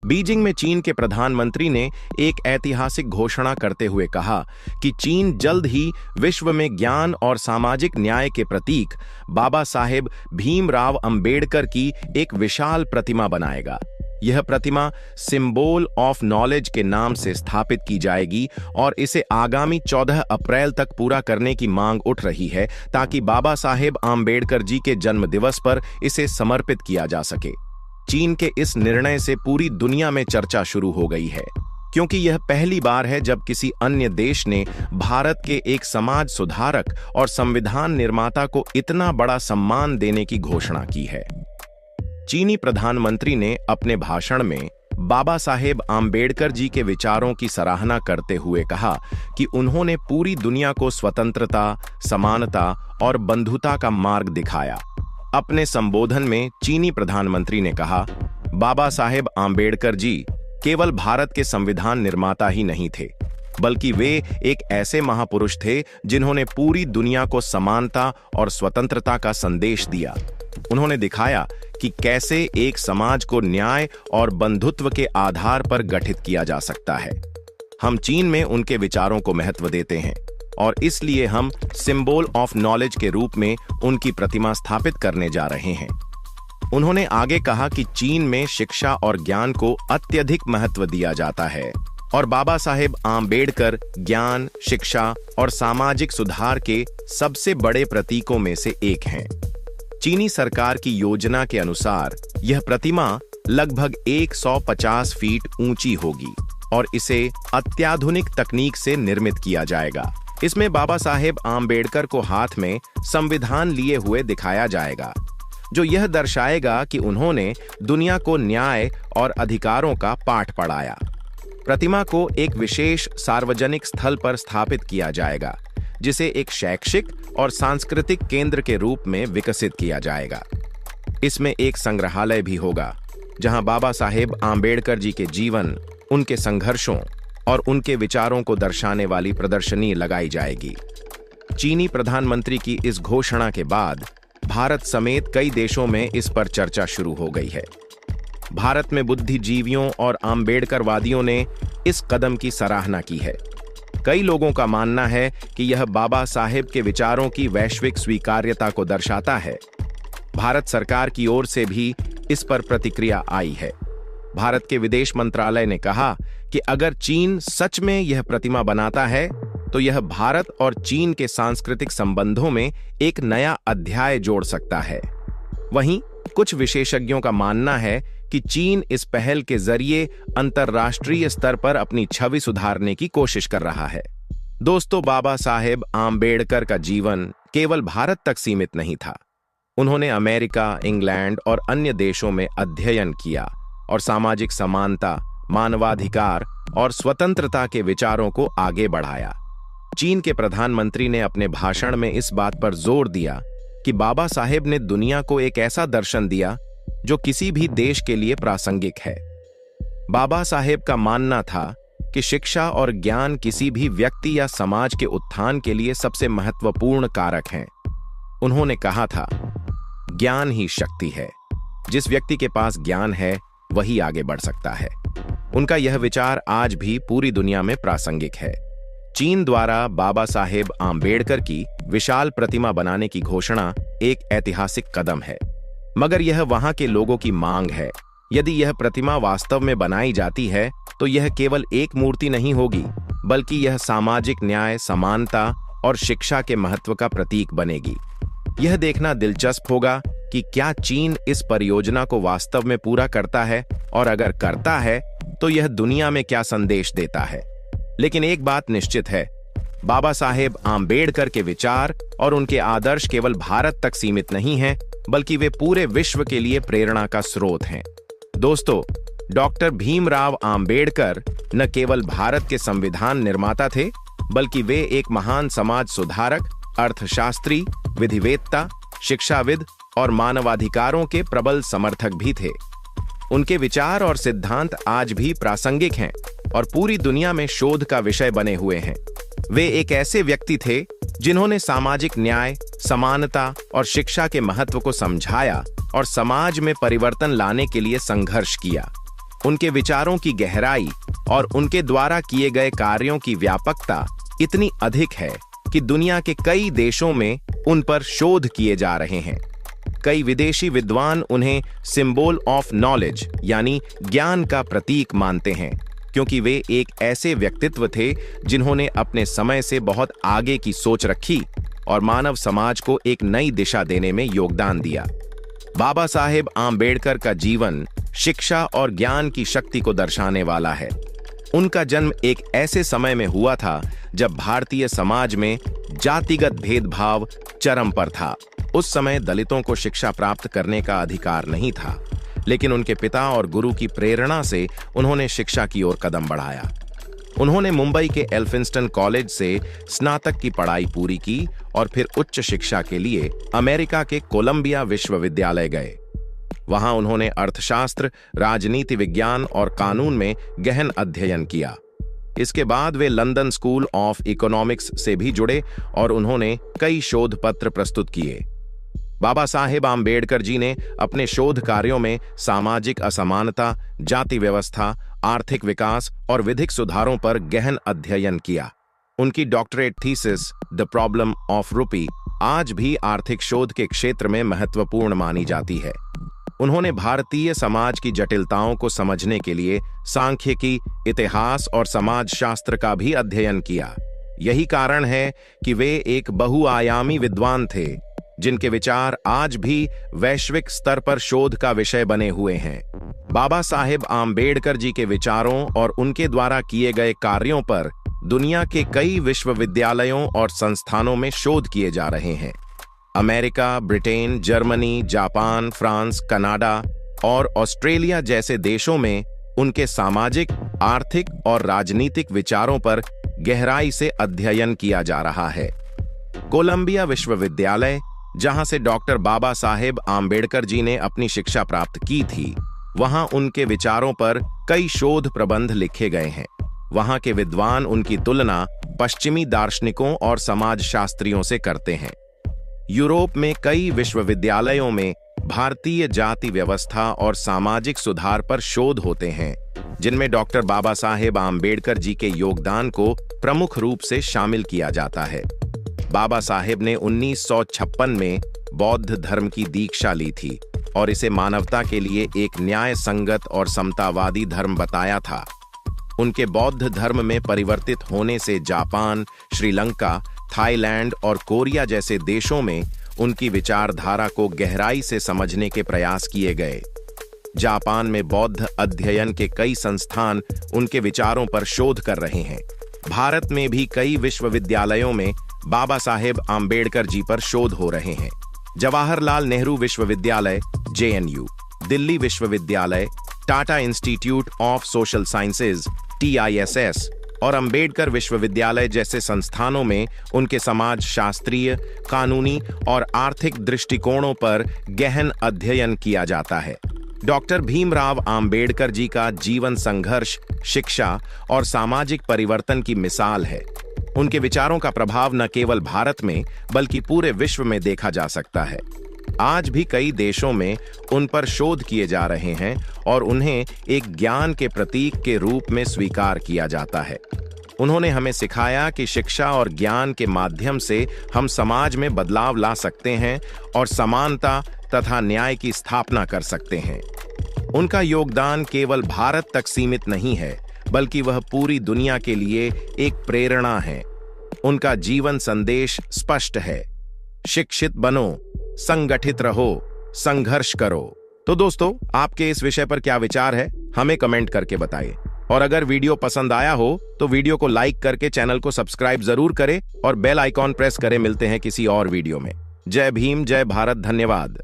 Beijing में चीन के प्रधानमंत्री ने एक ऐतिहासिक घोषणा करते हुए कहा कि चीन जल्द ही विश्व में ज्ञान और सामाजिक न्याय के प्रतीक बाबा साहेब भीमराव अंबेडकर की एक विशाल प्रतिमा बनाएगा। यह प्रतिमा सिंबल ऑफ नॉलेज के नाम से स्थापित की जाएगी और इसे आगामी 14 अप्रैल तक पूरा करने की मांग उठ रही है ताकि बाबा साहेब आम्बेडकर जी के जन्म दिवस पर इसे समर्पित किया जा सके। चीन के इस निर्णय से पूरी दुनिया में चर्चा शुरू हो गई है, क्योंकि यह पहली बार है जब किसी अन्य देश ने भारत के एक समाज सुधारक और संविधान निर्माता को इतना बड़ा सम्मान देने की घोषणा की है। चीनी प्रधानमंत्री ने अपने भाषण में बाबा साहेब आम्बेडकर जी के विचारों की सराहना करते हुए कहा कि उन्होंने पूरी दुनिया को स्वतंत्रता, समानता और बंधुता का मार्ग दिखाया। अपने संबोधन में चीनी प्रधानमंत्री ने कहा, बाबा साहेब आम्बेडकर जी केवल भारत के संविधान निर्माता ही नहीं थे, बल्कि वे एक ऐसे महापुरुष थे जिन्होंने पूरी दुनिया को समानता और स्वतंत्रता का संदेश दिया। उन्होंने दिखाया कि कैसे एक समाज को न्याय और बंधुत्व के आधार पर गठित किया जा सकता है। हम चीन में उनके विचारों को महत्व देते हैं और इसलिए हम सिंबल ऑफ नॉलेज के रूप में उनकी प्रतिमा स्थापित करने जा रहे हैं। उन्होंने आगे कहा कि चीन में शिक्षा और ज्ञान को अत्यधिक महत्व दिया जाता है और बाबा साहेब आम्बेडकर ज्ञान, शिक्षा और सामाजिक सुधार के सबसे बड़े प्रतीकों में से एक हैं। चीनी सरकार की योजना के अनुसार यह प्रतिमा लगभग 150 फीट ऊंची होगी और इसे अत्याधुनिक तकनीक से निर्मित किया जाएगा। इसमें बाबा साहेब आम्बेडकर को हाथ में संविधान लिए हुए दिखाया जाएगा, जो यह दर्शाएगा कि उन्होंने दुनिया को न्याय और अधिकारों का पाठ पढ़ाया। प्रतिमा को एक विशेष सार्वजनिक स्थल पर स्थापित किया जाएगा, जिसे एक शैक्षिक और सांस्कृतिक केंद्र के रूप में विकसित किया जाएगा। इसमें एक संग्रहालय भी होगा, जहां बाबा साहेब आम्बेडकर जी के जीवन, उनके संघर्षों और उनके विचारों को दर्शाने वाली प्रदर्शनी लगाई जाएगी। चीनी प्रधानमंत्री की इस घोषणा के बाद भारत समेत कई देशों में इस पर चर्चा शुरू हो गई है। भारत में बुद्धिजीवियों और आम्बेडकरवादियों ने इस कदम की सराहना की है। कई लोगों का मानना है कि यह बाबा साहेब के विचारों की वैश्विक स्वीकार्यता को दर्शाता है। भारत सरकार की ओर से भी इस पर प्रतिक्रिया आई है। भारत के विदेश मंत्रालय ने कहा कि अगर चीन सच में यह प्रतिमा बनाता है तो यह भारत और चीन के सांस्कृतिक संबंधों में एक नया अध्याय जोड़ सकता है। वहीं कुछ विशेषज्ञों का मानना है कि चीन इस पहल के जरिए अंतर्राष्ट्रीय स्तर पर अपनी छवि सुधारने की कोशिश कर रहा है। दोस्तों, बाबा साहेब आम्बेडकर का जीवन केवल भारत तक सीमित नहीं था। उन्होंने अमेरिका, इंग्लैंड और अन्य देशों में अध्ययन किया और सामाजिक समानता, मानवाधिकार और स्वतंत्रता के विचारों को आगे बढ़ाया। चीन के प्रधानमंत्री ने अपने भाषण में इस बात पर जोर दिया कि बाबा साहेब ने दुनिया को एक ऐसा दर्शन दिया जो किसी भी देश के लिए प्रासंगिक है। बाबा साहेब का मानना था कि शिक्षा और ज्ञान किसी भी व्यक्ति या समाज के उत्थान के लिए सबसे महत्वपूर्ण कारक हैं। उन्होंने कहा था, ज्ञान ही शक्ति है। जिस व्यक्ति के पास ज्ञान है वही आगे बढ़ सकता है। उनका यह विचार आज भी पूरी दुनिया में प्रासंगिक है। चीन द्वारा बाबा साहेब आम्बेडकर की विशाल प्रतिमा बनाने की घोषणा एक ऐतिहासिक कदम है, मगर यह वहां के लोगों की मांग है। यदि यह प्रतिमा वास्तव में बनाई जाती है तो यह केवल एक मूर्ति नहीं होगी, बल्कि यह सामाजिक न्याय, समानता और शिक्षा के महत्व का प्रतीक बनेगी। यह देखना दिलचस्प होगा कि क्या चीन इस परियोजना को वास्तव में पूरा करता है, और अगर करता है तो यह दुनिया में क्या संदेश देता है। लेकिन एक बात निश्चित है, बाबा साहेब आम्बेडकर के विचार और उनके आदर्श केवल भारत तक सीमित नहीं हैं, बल्कि वे पूरे विश्व के लिए प्रेरणा का स्रोत हैं। दोस्तों, डॉक्टर भीमराव आम्बेडकर न केवल भारत के संविधान निर्माता थे, बल्कि वे एक महान समाज सुधारक, अर्थशास्त्री, विधिवेत्ता, शिक्षाविद और मानवाधिकारों के प्रबल समर्थक भी थे। उनके विचार और सिद्धांत आज भी प्रासंगिक हैं और पूरी दुनिया में शोध का विषय बने हुए हैं। वे एक ऐसे व्यक्ति थे जिन्होंने सामाजिक न्याय, समानता और शिक्षा के महत्व को समझाया और समाज में परिवर्तन लाने के लिए संघर्ष किया। उनके विचारों की गहराई और उनके द्वारा किए गए कार्यों की व्यापकता इतनी अधिक है कि दुनिया के कई देशों में उन पर शोध किए जा रहे हैं। कई विदेशी विद्वान उन्हें सिंबल ऑफ नॉलेज यानी ज्ञान का प्रतीक मानते हैं, क्योंकि वे एक ऐसे व्यक्तित्व थे जिन्होंने अपने समय से बहुत आगे की सोच रखी और मानव समाज को एक नई दिशा देने में योगदान दिया। बाबा साहेब आम्बेडकर का जीवन शिक्षा और ज्ञान की शक्ति को दर्शाने वाला है। उनका जन्म एक ऐसे समय में हुआ था जब भारतीय समाज में जातिगत भेदभाव चरम पर था। उस समय दलितों को शिक्षा प्राप्त करने का अधिकार नहीं था, लेकिन उनके पिता और गुरु की प्रेरणा से उन्होंने शिक्षा की ओर कदम बढ़ाया। उन्होंने मुंबई के एल्फिंस्टन कॉलेज से स्नातक की पढ़ाई पूरी की और फिर उच्च शिक्षा के लिए अमेरिका के कोलंबिया विश्वविद्यालय गए। वहां उन्होंने अर्थशास्त्र, राजनीति विज्ञान और कानून में गहन अध्ययन किया। इसके बाद वे लंदन स्कूल ऑफ इकोनॉमिक्स से भी जुड़े और उन्होंने कई शोध पत्र प्रस्तुत किए। बाबा साहेब आम्बेडकर जी ने अपने शोध कार्यों में सामाजिक असमानता, जाति व्यवस्था, आर्थिक विकास और विधिक सुधारों पर गहन अध्ययन किया। उनकी doctorate thesis the problem of रूपी आज भी आर्थिक शोध के क्षेत्र में महत्वपूर्ण मानी जाती है। उन्होंने भारतीय समाज की जटिलताओं को समझने के लिए सांख्यिकी, इतिहास और समाजशास्त्र का भी अध्ययन किया। यही कारण है कि वे एक बहुआयामी विद्वान थे, जिनके विचार आज भी वैश्विक स्तर पर शोध का विषय बने हुए हैं। बाबा साहेब आम्बेडकर जी के विचारों और उनके द्वारा किए गए कार्यों पर दुनिया के कई विश्वविद्यालयों और संस्थानों में शोध किए जा रहे हैं। America, Britain, Germany, Japan, France, Canada और ऑस्ट्रेलिया जैसे देशों में उनके सामाजिक, आर्थिक और राजनीतिक विचारों पर गहराई से अध्ययन किया जा रहा है। कोलंबिया विश्वविद्यालय, जहां से डॉक्टर बाबा साहेब आम्बेडकर जी ने अपनी शिक्षा प्राप्त की थी, वहां उनके विचारों पर कई शोध प्रबंध लिखे गए हैं। वहां के विद्वान उनकी तुलना पश्चिमी दार्शनिकों और समाजशास्त्रियों से करते हैं। यूरोप में कई विश्वविद्यालयों में भारतीय जाति व्यवस्था और सामाजिक सुधार पर शोध होते हैं, जिनमें डॉक्टर बाबा साहेब आम्बेडकर जी के योगदान को प्रमुख रूप से शामिल किया जाता है। बाबा साहेब ने 1956 में बौद्ध धर्म की दीक्षा ली थी और इसे मानवता के लिए एक न्याय संगत और समतावादी धर्म बताया था। उनके बौद्ध धर्म में परिवर्तित होने से जापान, श्रीलंका, थाईलैंड और कोरिया जैसे देशों में उनकी विचारधारा को गहराई से समझने के प्रयास किए गए। जापान में बौद्ध अध्ययन के कई संस्थान उनके विचारों पर शोध कर रहे हैं। भारत में भी कई विश्वविद्यालयों में बाबा साहेब आम्बेडकर जी पर शोध हो रहे हैं। जवाहरलाल नेहरू विश्वविद्यालय JNU, दिल्ली विश्वविद्यालय, Tata institute of social sciences TISS और अंबेडकर विश्वविद्यालय जैसे संस्थानों में उनके समाजशास्त्रीय, कानूनी और आर्थिक दृष्टिकोणों पर गहन अध्ययन किया जाता है। डॉक्टर भीमराव आम्बेडकर जी का जीवन संघर्ष, शिक्षा और सामाजिक परिवर्तन की मिसाल है। उनके विचारों का प्रभाव न केवल भारत में बल्कि पूरे विश्व में देखा जा सकता है। आज भी कई देशों में उन पर शोध किए जा रहे हैं और उन्हें एक ज्ञान के प्रतीक के रूप में स्वीकार किया जाता है। उन्होंने हमें सिखाया कि शिक्षा और ज्ञान के माध्यम से हम समाज में बदलाव ला सकते हैं और समानता तथा न्याय की स्थापना कर सकते हैं। उनका योगदान केवल भारत तक सीमित नहीं है, बल्कि वह पूरी दुनिया के लिए एक प्रेरणा है। उनका जीवन संदेश स्पष्ट है: शिक्षित बनो, संगठित रहो, संघर्ष करो। तो दोस्तों, आपके इस विषय पर क्या विचार है, हमें कमेंट करके बताइए। और अगर वीडियो पसंद आया हो तो वीडियो को लाइक करके चैनल को सब्सक्राइब जरूर करें और बेल आइकॉन प्रेस करें। मिलते हैं किसी और वीडियो में। जय भीम, जय भारत, धन्यवाद।